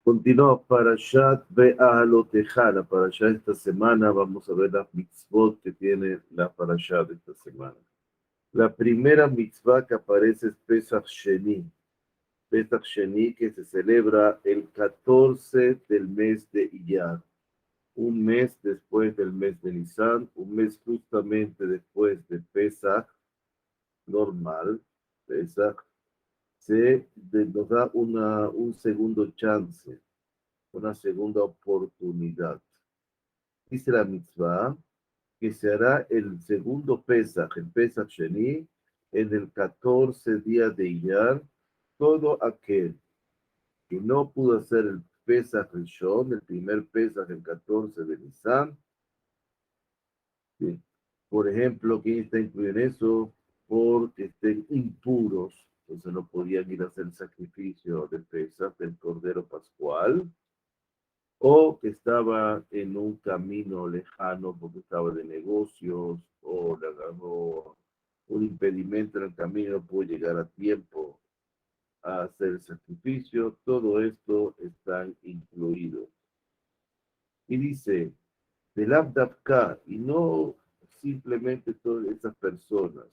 Continúa Parashat Be'aloteja, la Parashat de esta semana. Vamos a ver las mitzvot que tiene la Parashat de esta semana. La primera mitzvah que aparece es Pesach Sheni. Pesach Sheni que se celebra el 14 del mes de Iyar. Un mes después del mes de Nisan, un mes justamente después de Pesach normal. Pesach nos da un segundo chance, una segunda oportunidad. Dice la mitzvah que se hará el segundo Pesach, el Pesach Sheni, en el 14 día de Iyar, todo aquel que no pudo hacer el Pesach Rishon, el primer Pesach, el 14 de Nisan. ¿Sí? Por ejemplo, ¿quién está incluido en eso? Porque estén impuros, entonces no podían ir a hacer el sacrificio de Pesach, del Cordero Pascual, o que estaba en un camino lejano porque estaba de negocios, o le agarró un impedimento en el camino, no pudo llegar a tiempo a hacer el sacrificio. Todo esto están incluidos. Y dice, del Abdabka, y no simplemente todas esas personas,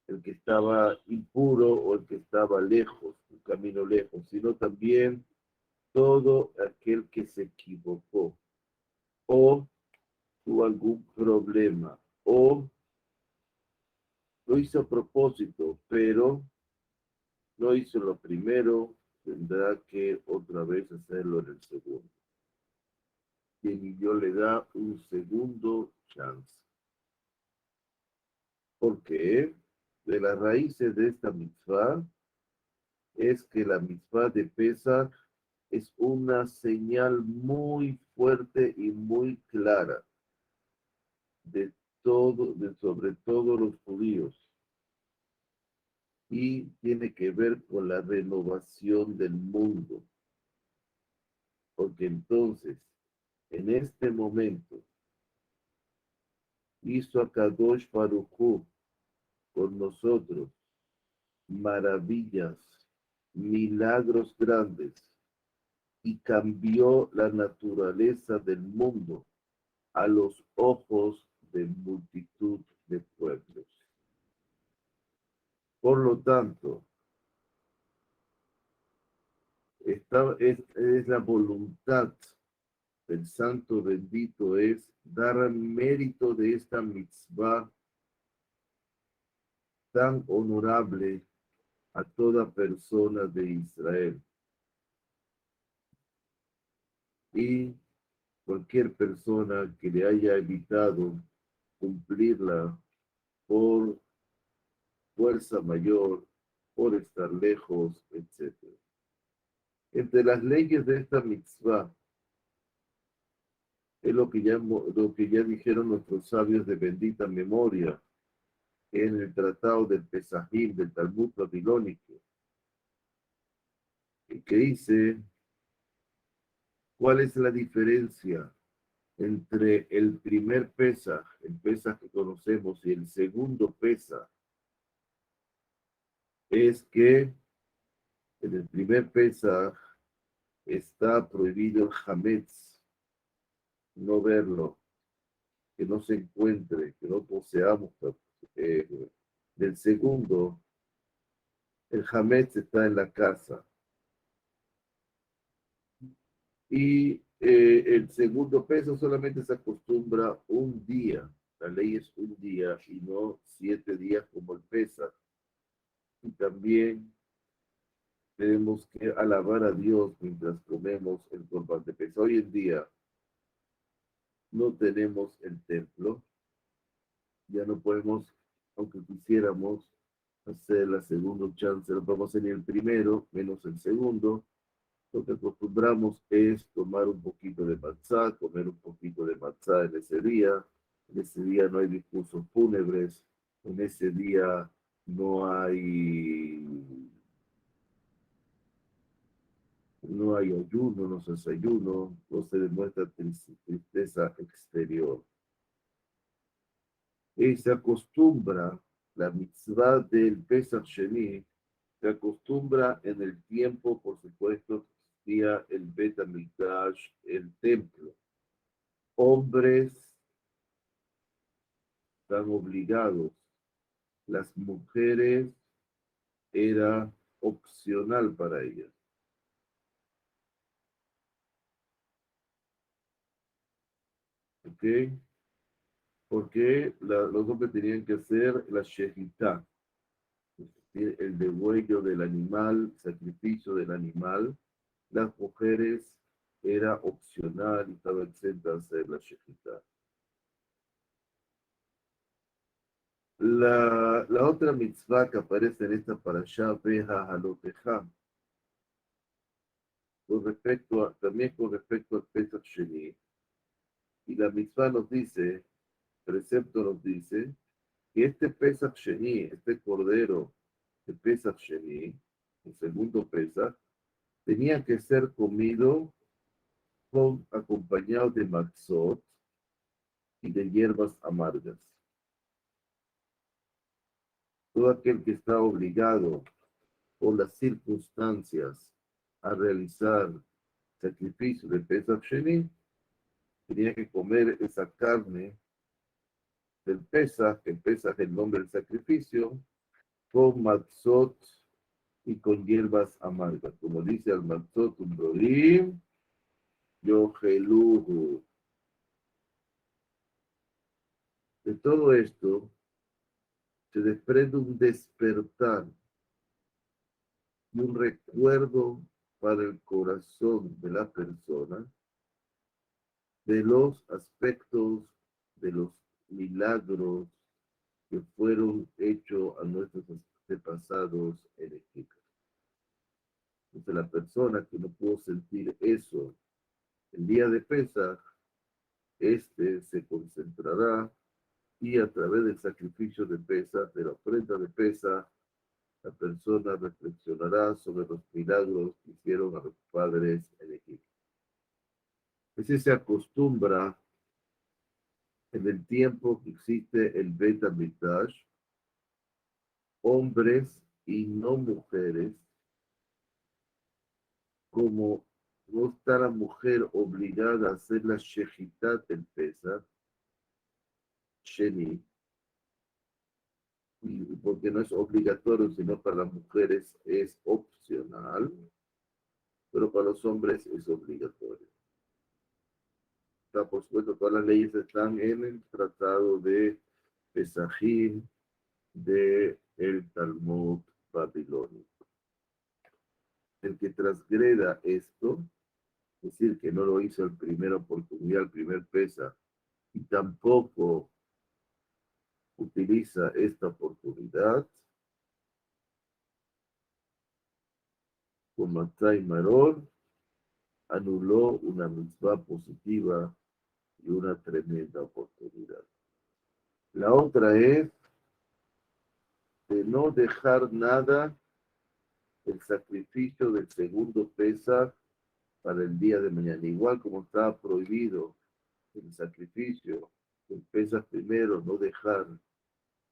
el que estaba impuro o el que estaba lejos, un camino lejos, sino también todo aquel que se equivocó o tuvo algún problema o lo hizo a propósito, pero no hizo lo primero, tendrá que otra vez hacerlo en el segundo. Y Dios le da un segundo chance. ¿Por qué? De las raíces de esta mitzvah es que la mitzvah de Pesach es una señal muy fuerte y muy clara sobre todo los judíos, y tiene que ver con la renovación del mundo, porque entonces, en este momento, hizo a Kadosh Baruj Hu con nosotros maravillas, milagros grandes, y cambió la naturaleza del mundo a los ojos de multitud de pueblos. Por lo tanto, esta es la voluntad del Santo bendito, es dar mérito de esta mitzvah tan honorable a toda persona de Israel. Y cualquier persona que le haya evitado cumplirla por fuerza mayor, por estar lejos, etc. Entre las leyes de esta mitzvah es lo que ya dijeron nuestros sabios de bendita memoria en el tratado del Pesajim, del Talmud babilónico, que dice cuál es la diferencia entre el primer Pesaj, el Pesaj que conocemos, y el segundo Pesaj. Es que en el primer Pesaj está prohibido el Hametz, no verlo, que no se encuentre, que no poseamos. Del segundo, el Hametz está en la casa. Y el segundo peso solamente se acostumbra un día. La ley es un día y no 7 días como el Pesaj. Y también tenemos que alabar a Dios mientras comemos el Corban de Pesaj. Hoy en día no tenemos el templo, ya no podemos, aunque quisiéramos, hacer la segunda chance, no podemos hacer ni el primero, menos el segundo. Lo que acostumbramos es tomar un poquito de matzá, comer un poquito de matzá en ese día. En ese día no hay discursos fúnebres, en ese día no hay, no hay ayuno, no se hace ayuno, no se demuestra tristeza exterior. Y se acostumbra, la mitzvah del Pesach Sheni, se acostumbra en el tiempo, por supuesto, tenía el Bet HaMikdash, el templo. Hombres están obligados, las mujeres era opcional para ellas. ¿Ok? Porque los hombres tenían que hacer la shejitá, es decir, el degüello del animal, sacrificio del animal. Las mujeres era opcional y estaba exenta a hacer la shejitá. La otra mitzvah que aparece en esta parashá, Beja Haloteja, también con respecto al Pesach Sheni. Y la mitzvah nos dice, precepto nos dice, que este Pesach Sheni, este cordero de Pesach Sheni, el segundo Pesach, tenía que ser comido acompañado de matzot y de hierbas amargas. Todo aquel que está obligado por las circunstancias a realizar sacrificio de Pesach Sheni, tenía que comer esa carne del Pesach, el Pesach es el nombre del sacrificio, con matzot y con hierbas amargas. Como dice al matzot umbrorim, yoheluhu. De todo esto se desprende un despertar y un recuerdo para el corazón de la persona de los aspectos, de los milagros que fueron hechos a nuestros antepasados en Egipto. Entonces la persona que no pudo sentir eso el día de Pesaj, se concentrará y a través del sacrificio de Pesaj, de la ofrenda de Pesaj, la persona reflexionará sobre los milagros que hicieron a los padres en Egipto. Así se acostumbra en el tiempo que existe el Bet HaMikdash, hombres y no mujeres, como no está la mujer obligada a hacer la Shejitat del Pesach, Sheni, porque no es obligatorio, sino para las mujeres es opcional, pero para los hombres es obligatorio. Por supuesto, todas las leyes están en el tratado de Pesajim de el Talmud babilónico. El que transgreda esto, es decir, que no lo hizo en primera oportunidad, el primer Pesaj, y tampoco utiliza esta oportunidad, con Matzah y Maror, anuló una mitzvah positiva y una tremenda oportunidad. La otra es de no dejar nada el sacrificio del segundo Pesaj para el día de mañana. Igual como estaba prohibido el sacrificio del Pesaj primero, no dejar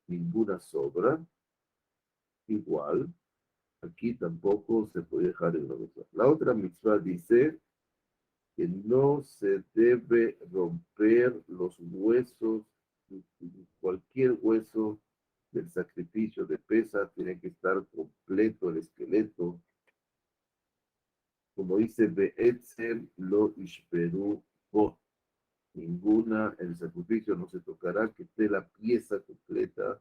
ninguna sobra, igual aquí tampoco se puede dejar en la mitzvah. La otra mitzvah dice que no se debe romper los huesos, cualquier hueso del sacrificio de Pesaj tiene que estar completo el esqueleto. Como dice Be'etzem lo ishperu bo. Ninguna, el sacrificio no se tocará, que esté la pieza completa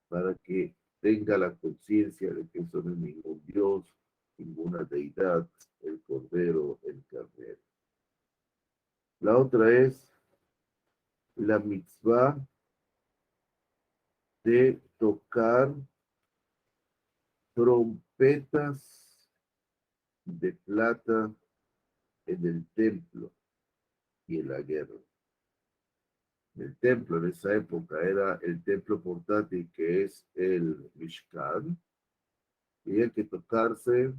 para que tenga la conciencia de que eso no es ningún Dios, ninguna deidad, el cordero, el carnero. La otra es la mitzvah de tocar trompetas de plata en el templo y en la guerra. El templo en esa época era el templo portátil que es el Mishkan. Tenía que tocarse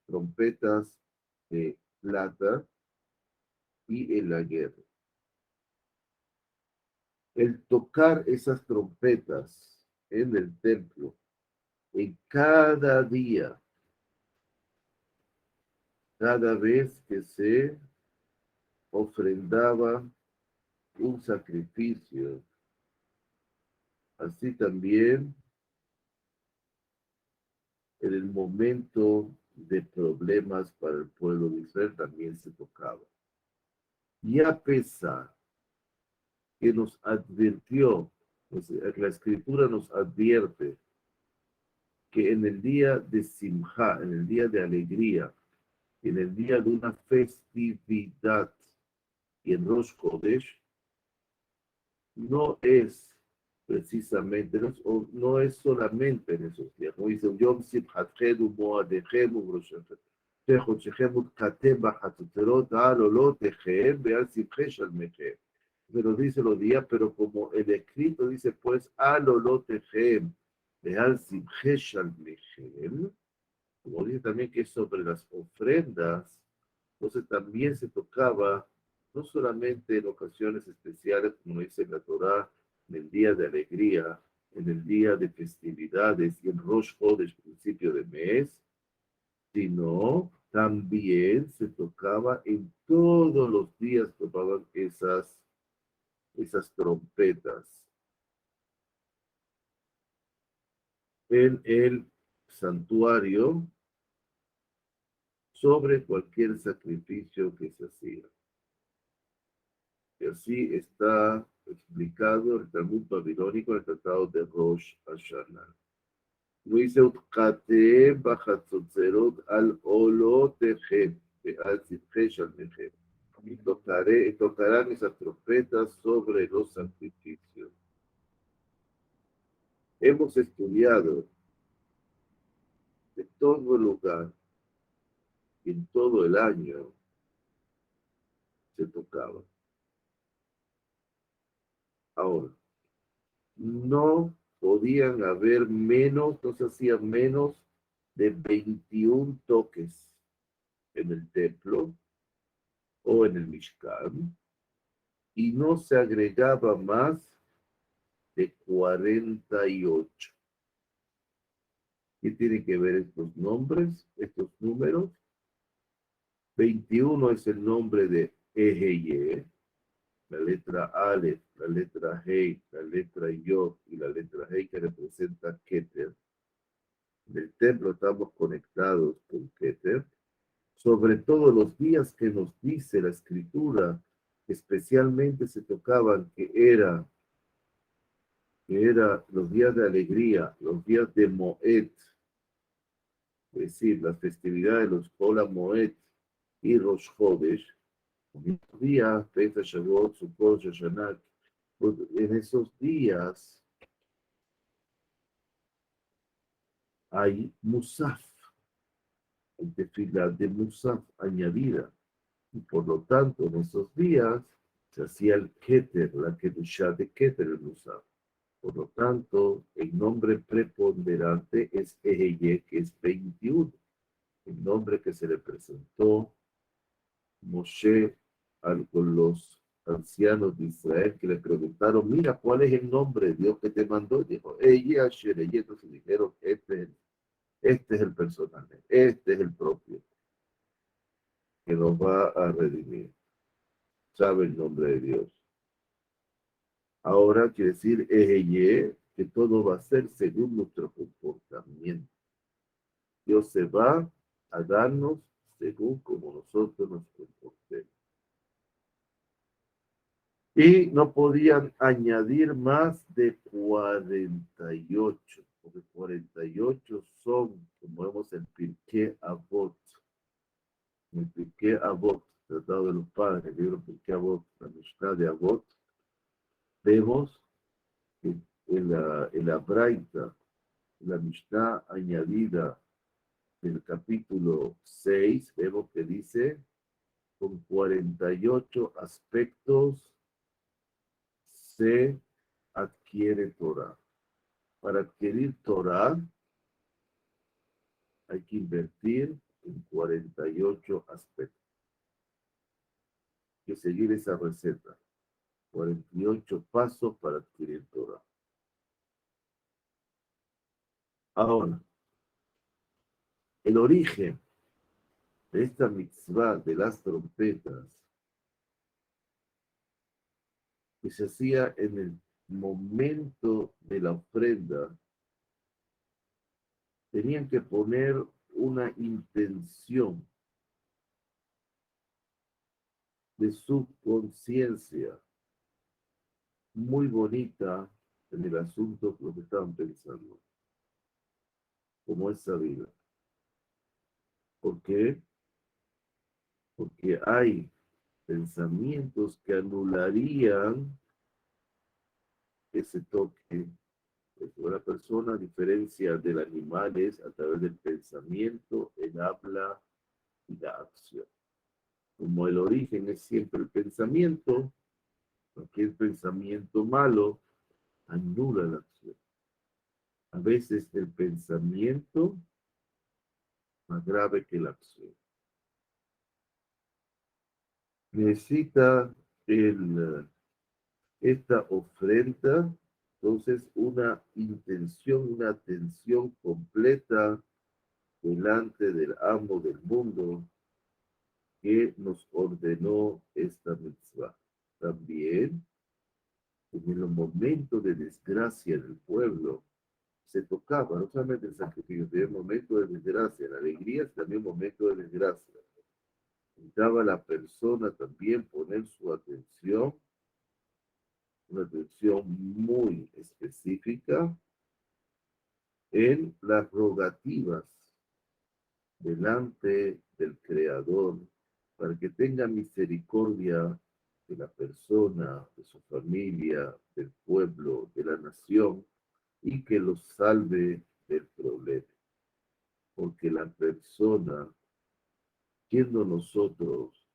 trompetas de plata y en la guerra. El tocar esas trompetas en el templo, en cada día cada vez que se ofrendaba un sacrificio. Así también en el momento de problemas para el pueblo de Israel también se tocaba. Y a pesar que nos advirtió, la escritura nos advierte que en el día de Simha, en el día de alegría, en el día de una festividad y en Rosh Chodesh, no es precisamente, no es solamente en esos días. Como dice, Yom Simchatchem Moadechem Xodshechem Utkatem Bachatoterot Al Olotechem Beal Simche Shalmechem. Pero dice los días, pero como el escrito dice, pues Al Olotechem Beal Simche Shalmechem, como dice también que es sobre las ofrendas, entonces también se tocaba, no solamente en ocasiones especiales, como dice la Torá, en el día de alegría, en el día de festividades y en Rosh Chodesh, principio de mes, sino también se tocaba en todos los días, tocaban esas trompetas en el santuario sobre cualquier sacrificio que se hacía. Y así está explicado el Talmud babilónico en el tratado de Rosh Hashanah. Lo dice Utkate bajatzozerot al olotejem, al sitje shalmejem. Y tocarán esas trompetas sobre los sacrificios. Hemos estudiado de todo lugar, en todo el año, se tocaba. Ahora, no podían haber menos, no se hacían menos de 21 toques en el templo o en el Mishkan, y no se agregaba más de 48. ¿Qué tienen que ver estos nombres, estos números? 21 es el nombre de Eheye, la letra Aleph, la letra Hei, la letra Yod y la letra Hei que representa Keter. En el templo estamos conectados con Keter. Sobre todo los días que nos dice la escritura, especialmente se tocaban que era los días de alegría, los días de Moed, es decir, las festividades de los Hola Moed y Rosh Chodesh, en esos días, Pesach, Shavuot, Sukkot, Shoshanak, pues en esos días hay Musaf, hay tefilá de Musaf añadida, y por lo tanto en esos días se hacía el Keter, la Kedushá de Keter, el Musaf. Por lo tanto, el nombre preponderante es Eheye, que es 21, el nombre que se le presentó Moshe con los ancianos de Israel que le preguntaron, mira, ¿cuál es el nombre de Dios que te mandó? Y dijo, Eye Asher, y entonces dijeron, este es el personaje, este es el propio que nos va a redimir. Sabe el nombre de Dios. Ahora quiere decir, Eheye, que todo va a ser según nuestro comportamiento. Dios se va a darnos según como nosotros nos comportemos. Y no podían añadir más de 48, porque 48 son, como vemos en Pirkei Avot, en Pirkei Avot, Tratado de los Padres, el libro Pirkei Avot, la Mishnah de Avot, vemos que en la Braita, en la Mishnah añadida del capítulo 6, vemos que dice, con 48 aspectos se adquiere Torah. Para adquirir Torah hay que invertir en 48 aspectos. Hay que seguir esa receta. 48 pasos para adquirir Torah. Ahora, el origen esta mitzvah de las trompetas que se hacía en el momento de la ofrenda, tenían que poner una intención de su conciencia muy bonita en el asunto que lo que estaban pensando, como es sabido. ¿Por qué? Porque hay pensamientos que anularían ese toque. La persona, a diferencia del animal, es a través del pensamiento, el habla y la acción. Como el origen es siempre el pensamiento, cualquier pensamiento malo anula la acción. A veces el pensamiento más grave que la acción. Necesita esta ofrenda, entonces una intención, una atención completa delante del amo del mundo que nos ordenó esta mitzvah. También, en el momento de desgracia del pueblo, se tocaba, no solamente el sacrificio, sino el momento de desgracia, la alegría es también un momento de desgracia. Necesitaba la persona también poner su atención, una atención muy específica en las rogativas delante del Creador, para que tenga misericordia de la persona, de su familia, del pueblo, de la nación, y que los salve del problema. Porque la persona, siendo nosotros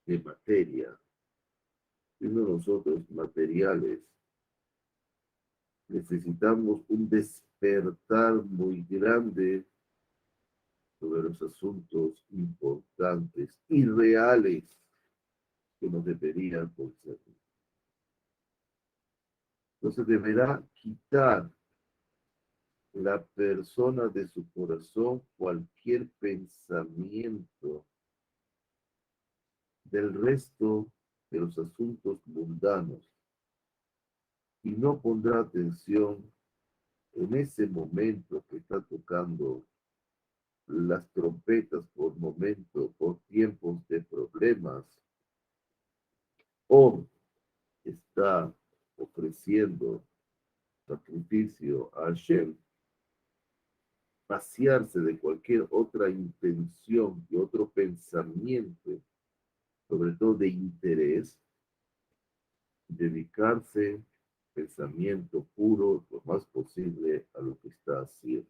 de materia, siendo nosotros materiales, necesitamos un despertar muy grande sobre los asuntos importantes y reales que nos deberían concernir. Entonces deberá quitar la persona de su corazón cualquier pensamiento del resto de los asuntos mundanos y no pondrá atención en ese momento que está tocando las trompetas por momento, por tiempos de problemas, o está ofreciendo sacrificio a Hashem, vaciarse de cualquier otra intención y otro pensamiento, sobre todo de interés, dedicarse pensamiento puro lo más posible a lo que está haciendo.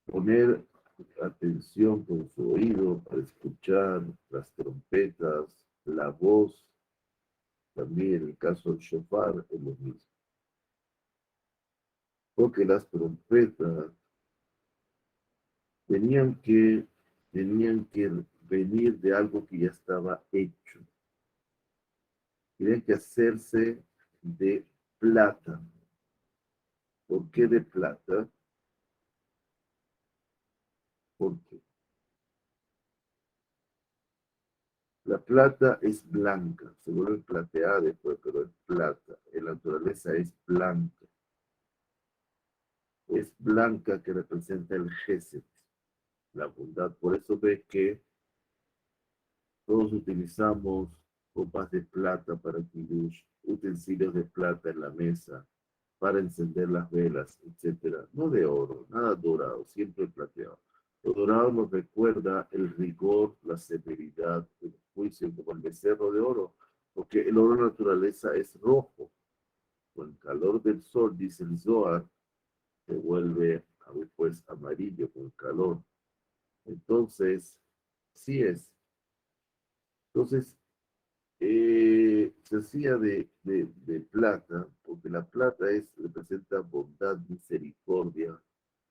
Poner atención con su oído para escuchar las trompetas, la voz, también en el caso del shofar es lo mismo. Porque las trompetas tenían que, tenían que venir de algo que ya estaba hecho. Tenían que hacerse de plata. ¿Por qué de plata? Porque la plata es blanca, se vuelve plateada después, pero es plata. En la naturaleza es blanca. Es blanca que representa el Gesed, la bondad. Por eso ves que todos utilizamos copas de plata para Kiddush, utensilios de plata en la mesa, para encender las velas, etcétera. No de oro, nada dorado, siempre plateado. Lo dorado nos recuerda el rigor, la severidad, el juicio, como el becerro de oro, porque el oro naturaleza es rojo. Con el calor del sol, dice el Zohar, se vuelve después amarillo con el calor. Entonces, sí es. Entonces, se hacía de plata, porque la plata representa bondad, misericordia.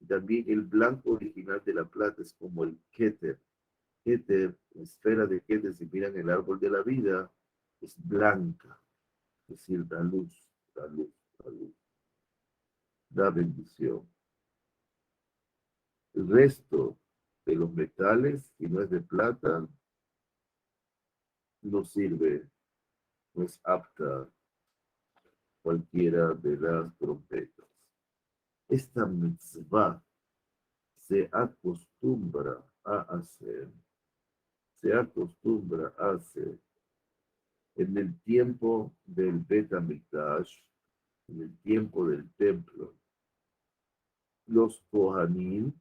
Y también el blanco original de la plata es como el Keter. Keter, la esfera de Keter, si miran el árbol de la vida, es blanca, es decir, da luz, da luz, da luz, da bendición. El resto de los metales, si no es de plata, no sirve, no es apta cualquiera de las trompetas. Esta mitzvah se acostumbra a hacer en el tiempo del Bet HaMikdash, en el tiempo del templo. Los Kohanim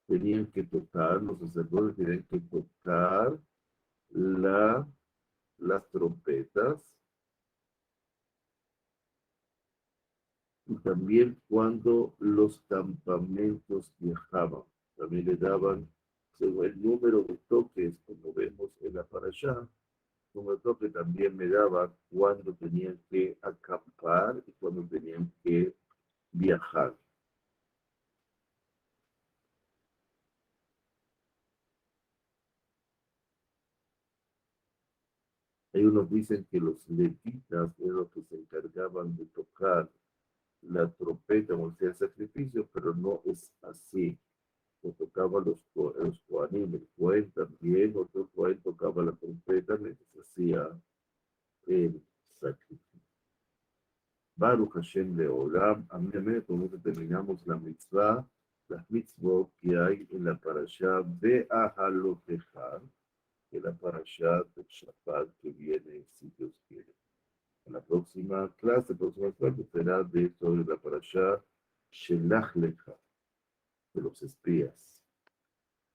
tenían que tocar, los sacerdotes tenían que tocar las trompetas, y también cuando los campamentos viajaban, también le daban, según el número de toques, como vemos en la parashá, como el toque también me daba cuando tenían que acampar y cuando tenían que viajar. Hay unos dicen que los levitas eran los que se encargaban de tocar la trompeta como sea el sacrificio, pero no es así. Lo tocaban los Kohanim, el Kohen también, otro Kohen tocaba la trompeta mientras hacía el sacrificio. Baruch Hashem Leolam, amén, con eso terminamos la mitzvah, las mitzvot que hay en la parashá de Ahalotejar, que la parashá de Shabbat que viene, si Dios quiere. En la próxima clase será sobre la parashá Shelach Lecha, de los espías.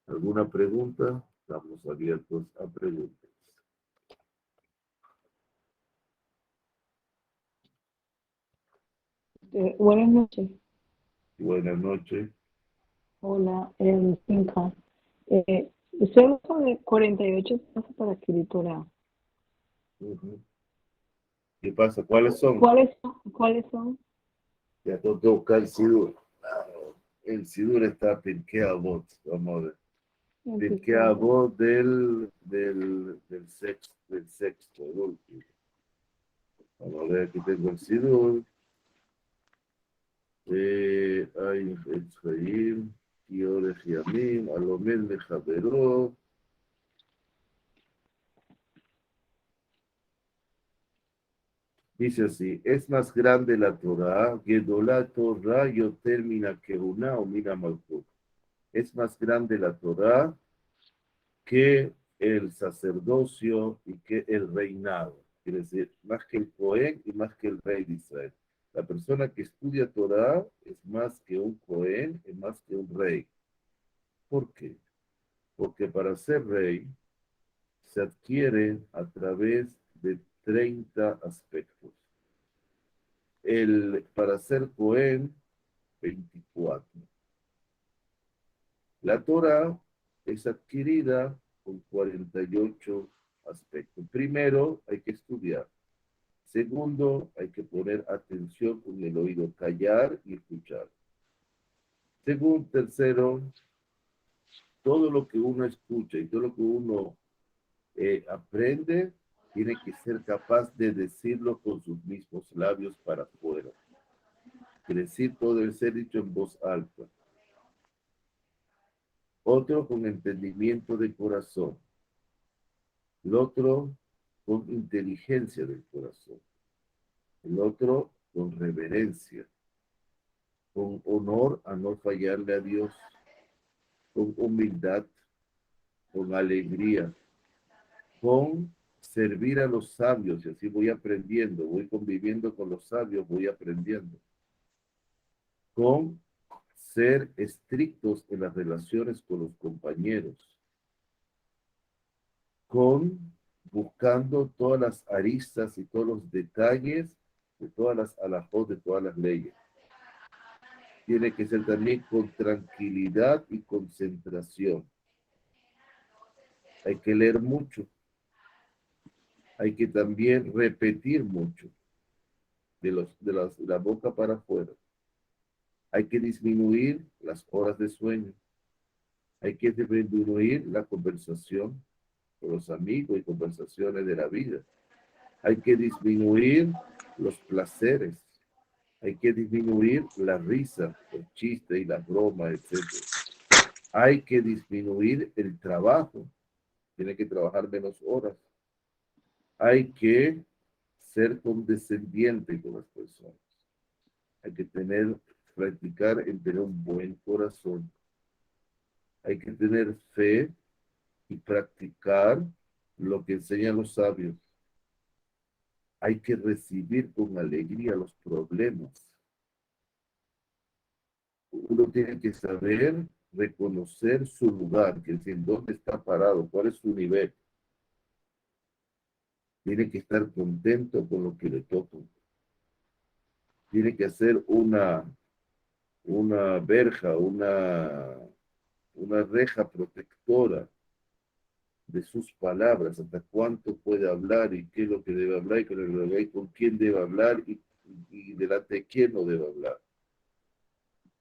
¿Alguna pregunta? Estamos abiertos a preguntas. Buenas noches. Buenas noches. Hola, Cinca. Usted habla de 48 pasos para escritura. ¿Qué pasa? ¿Cuáles son? ¿Cuáles son? Ya tengo que buscar el Sidur. El Sidur está Pirkei Avot. Vamos a ver. Pirkei Avot del sexto, el último. Vamos a ver, aquí tengo el Sidur. Hay el Chaim, Kiore Yamim, Alomel de Javerot. Dice así, es más grande la Torah, Gedolá Torah, yo termina que una o mina malchut. Es más grande la Torah que el sacerdocio y que el reinado. Quiere decir, más que el Cohen y más que el rey de Israel. La persona que estudia Torah es más que un Cohen y más que un rey. ¿Por qué? Porque para ser rey se adquiere a través de 30 aspectos. Para ser Cohen, 24. La Torah es adquirida con 48 aspectos. Primero, hay que estudiar. Segundo, hay que poner atención con el oído, callar y escuchar. Tercero, todo lo que uno escucha y todo lo que uno aprende, tiene que ser capaz de decirlo con sus mismos labios para afuera. Quiere decir, todo debe ser dicho en voz alta. Otro con entendimiento de corazón. El otro con inteligencia del corazón. El otro con reverencia. Con honor a no fallarle a Dios. Con humildad. Con alegría. Con servir a los sabios. Y así voy aprendiendo. Voy conviviendo con los sabios. Voy aprendiendo. Con ser estrictos en las relaciones con los compañeros, con buscando todas las aristas y todos los detalles de todas las alajot, de todas las leyes. Tiene que ser también con tranquilidad y concentración. Hay que leer mucho. Hay que también repetir mucho, de la boca para afuera. Hay que disminuir las horas de sueño. Hay que disminuir la conversación con los amigos y conversaciones de la vida. Hay que disminuir los placeres. Hay que disminuir la risa, el chiste y las bromas, etc. Hay que disminuir el trabajo. Tiene que trabajar menos horas. Hay que ser condescendiente con las personas. Hay que practicar en tener un buen corazón. Hay que tener fe y practicar lo que enseñan los sabios. Hay que recibir con alegría los problemas. Uno tiene que saber reconocer su lugar, que es en dónde está parado, cuál es su nivel. Tiene que estar contento con lo que le toca. Tiene que hacer una verja, una reja protectora de sus palabras, hasta cuánto puede hablar y qué es lo que debe hablar y, con quién debe hablar y delante de quién no debe hablar.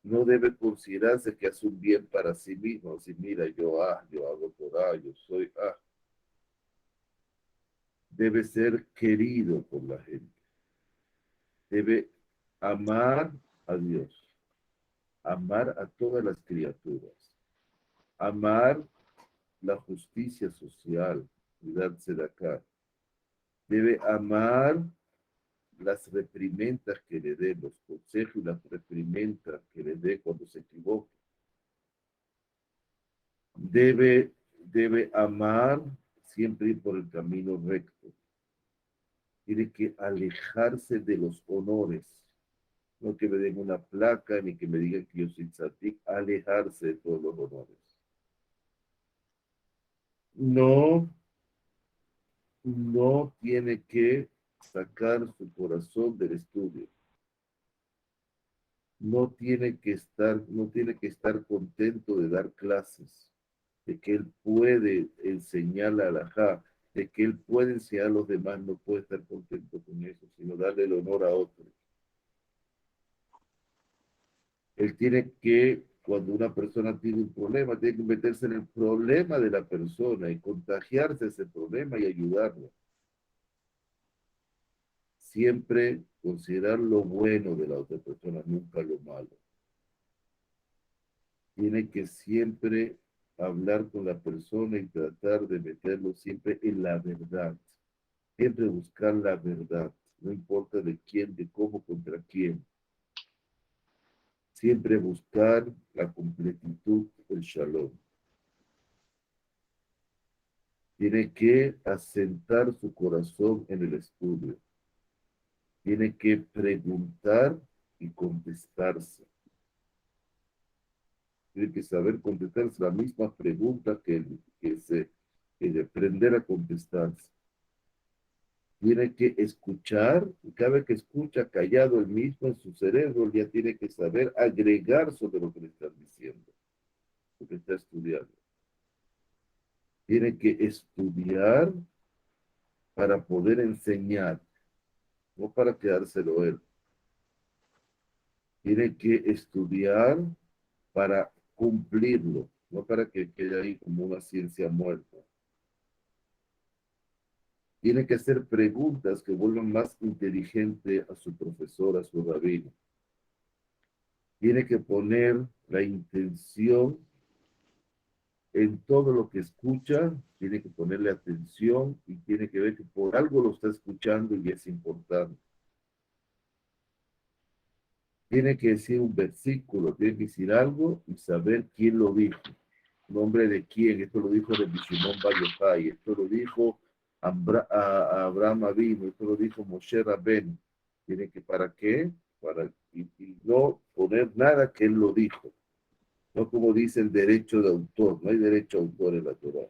No debe considerarse que hace un bien para sí mismo, si mira, yo hago por yo soy Debe ser querido por la gente. Debe amar a Dios, amar a todas las criaturas, amar la justicia social, cuidarse de acá. Debe amar las reprimendas que le dé, los consejos y las reprimendas que le dé cuando se equivoque. Debe amar siempre ir por el camino recto. Tiene que alejarse de los honores. No que me den una placa ni que me digan que yo soy tzadik, alejarse de todos los honores. No, no tiene que sacar su corazón del estudio. No tiene que estar contento de dar clases, de que él puede enseñar la halajá, de que él puede enseñar a los demás, no puede estar contento con eso, sino darle el honor a otros. Él tiene que, cuando una persona tiene un problema, tiene que meterse en el problema de la persona y contagiarse ese problema y ayudarlo. Siempre considerar lo bueno de la otra persona, nunca lo malo. Tiene que siempre hablar con la persona y tratar de meterlo siempre en la verdad. Siempre buscar la verdad, no importa de quién, de cómo, contra quién. Siempre buscar la completitud del shalom. Tiene que asentar su corazón en el estudio. Tiene que preguntar y contestarse. Tiene que saber contestarse la misma pregunta que de aprender a contestarse. Tiene que escuchar, y cada vez que escucha callado el mismo en su cerebro, ya tiene que saber agregar sobre lo que le están diciendo, lo que está estudiando. Tiene que estudiar para poder enseñar, no para quedárselo él. Tiene que estudiar para cumplirlo, no para que quede ahí como una ciencia muerta. Tiene que hacer preguntas que vuelvan más inteligente a su profesor, a su rabino. Tiene que poner la intención en todo lo que escucha, tiene que ponerle atención y tiene que ver que por algo lo está escuchando y es importante. Tiene que decir un versículo, tiene que decir algo y saber quién lo dijo. Nombre de quién. Esto lo dijo de Shimon Bar Yochai, esto lo dijo a Abraham Avinu, esto lo dijo Moshe Rabén. Tiene que, ¿para qué? Y no poner nada que él lo dijo. No como dice el derecho de autor, no hay derecho de autor en la Torah.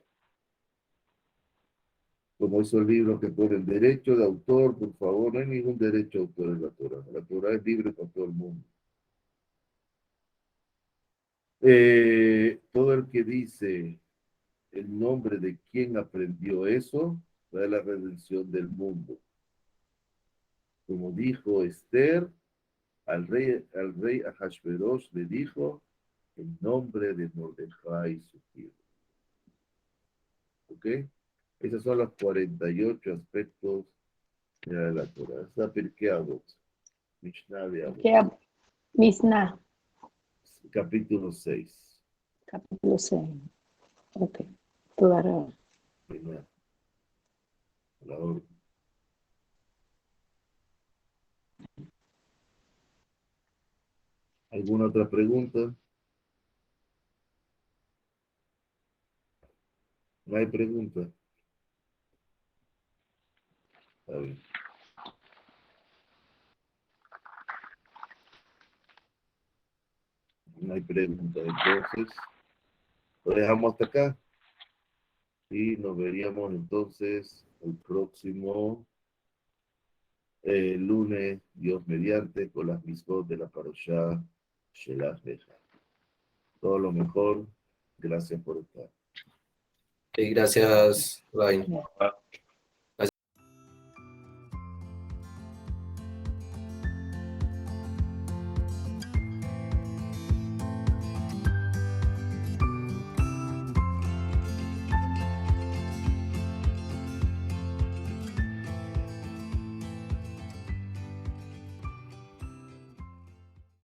Como esos libros que ponen derecho de autor, por favor, no hay ningún derecho de autor en la Torah. La Torah es libre para todo el mundo. Todo el que dice el nombre de quien aprendió eso, trae la redención del mundo. Como dijo Esther, al rey Ahashverosh le dijo el nombre de Mordejai, su tío. ¿Ok? Esos son los 48 aspectos de la Torah. Esa Pirkei Avot. Mishnah de Avot. ¿Qué? Mishnah, Capítulo 6. capítulo 6. Ok. Toda rara. Primera. La orden. ¿Alguna otra pregunta? No hay pregunta. Está bien. No hay pregunta. Entonces, lo dejamos hasta acá. Y nos veríamos entonces el próximo lunes, Dios mediante, con las misbot de la parashá Shelach Lecha. Todo lo mejor. Gracias por estar. Ok, gracias, Ryan. Ya.